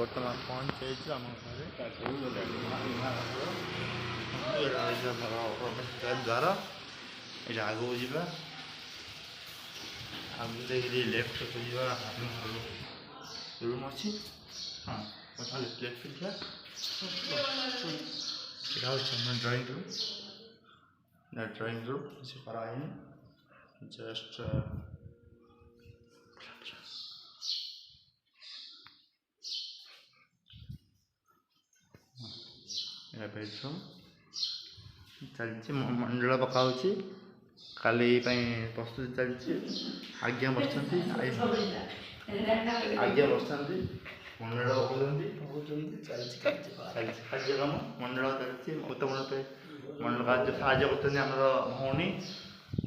ବର୍ତ୍ତମାନ ପହଞ୍ଚିଯାଇଛୁ ଆମ ଘରେ ଦ୍ୱାର ଏଇଟା ଆଗକୁ ଯିବା ଆଗକୁ ଦେଇକି ଲେଫ୍ଟକୁ ଯିବା ରୁମ୍ ଅଛି ହଁ ଲେଫ୍ଟ ଯିବା ଏଇଟା ହେଉଛି ଆମ ଡ୍ରଇଂ ରୁମ୍ କିଛି କରାହେଇନି ଜଷ୍ଟ ବେଡ଼ରୁମ୍ ଚାଲିଛି ମଣ୍ଡଳ ପକା ହେଉଛି କାଲି ପାଇଁ ପ୍ରସ୍ତୁତି ଚାଲିଛି ଆଜ୍ଞା ବସିଛନ୍ତି ମଣ୍ଡଳ ପକାଉଛନ୍ତି ଚାଲିଛି କାର୍ଯ୍ୟକ୍ରମ ମଣ୍ଡଳ ଚାଲିଛି ଉତ୍ତମ ରୂପେ ମଣ୍ଡଳ କାର୍ଯ୍ୟ ସାହାଯ୍ୟ କରୁଛନ୍ତି ଆମର ଭଉଣୀ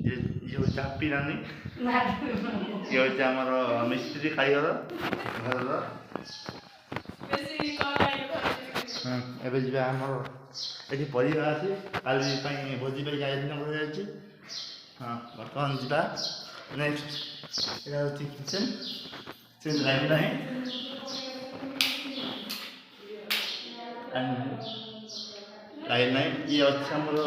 ଇଏ ହେଉଛି ହାପି ନାନୀ ଇଏ ହେଉଛି ଆମର ମିସ୍ତ୍ରୀ କାରିଗର ଘରର ଏବେ ଯିବା ଆମର ଏଠି ପରିବା ଅଛି କାଲି ପାଇଁ ଭୋଜି ପାଇଁ ଆୟୋଜନ କରାଯାଉଛି ହଁ ବର୍ତ୍ତମାନ ଯିବା ନେକ୍ସଟ ଏଇଟା ହେଉଛି କିଚେନ୍ ଲାଇନ୍ ନାହିଁ ଲାଇନ୍ ନାହିଁ ଇଏ ଅଛି ଆମର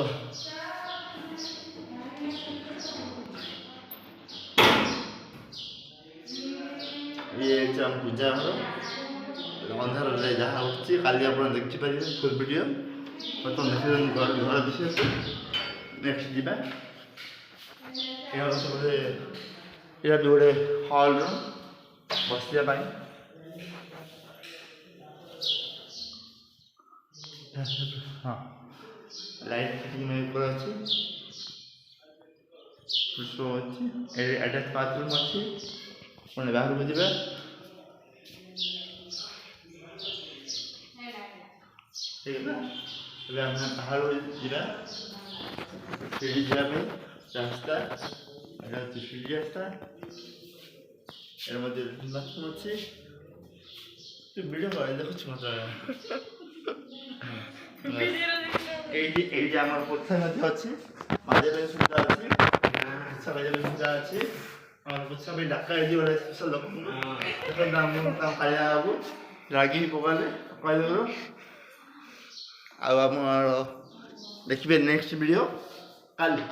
ଇଏ ହେଉଛି ଆମ ପୂଜା ଘର ଅନ୍ଧାରରେ ଯାହା ଉଠୁଛି କାଲି ଆପଣ ଦେଖିପାରିବେ ଫୁଲ୍ ଭିଡ଼ିଓ ବର୍ତ୍ତମାନ ଦେଖିବେ ଘର ବିଷୟରେ ନେକ୍ସଟ ଯିବା ଏହା ଗୋଟେ ଏଇଟା ବି ଗୋଟେ ହଲ୍ ରୁମ୍ ବସିବା ପାଇଁ ହଁ ଲାଇଟ୍ ଫିଟିଂ ଉପରେ ଅଛି ଅଛି ଆଟାଚ୍ ବାଥରୁମ୍ ଅଛି ପୁଣି ବାହାରକୁ ଯିବା ଏବେ ଆମେ ବାହାରକୁ ଯିବା ସିଡ଼ି ଯିବା ପାଇଁ ରାସ୍ତା ଏଇଟା ହେଉଛି ସିଡ଼ି ରାସ୍ତା ଏর মধ্যে বাথরুম ଅଛି তুই ভিডিও করে দেখুছ মতো এইটি আমার পোছা মধ্যে ଅଛି মাঝে ପାଇଁ ସୁବିଧା ଅଛି পোছা ପାଇଁ ସୁବିଧା ଅଛି আমার পোছা ପାଇଁ ଡାକା ହେଇଯିବ ସ୍ପେଶାଲ ଲୋକଙ୍କୁ ଦେଖନ୍ତୁ ଆମକୁ ତା ଖାଇବା ହେବୁ ରାଗିକି କହିଦେବୁ ଆଉ ଆମର ଦେଖିବେ ନେକ୍ସଟ ଭିଡ଼ିଓ କାଲି।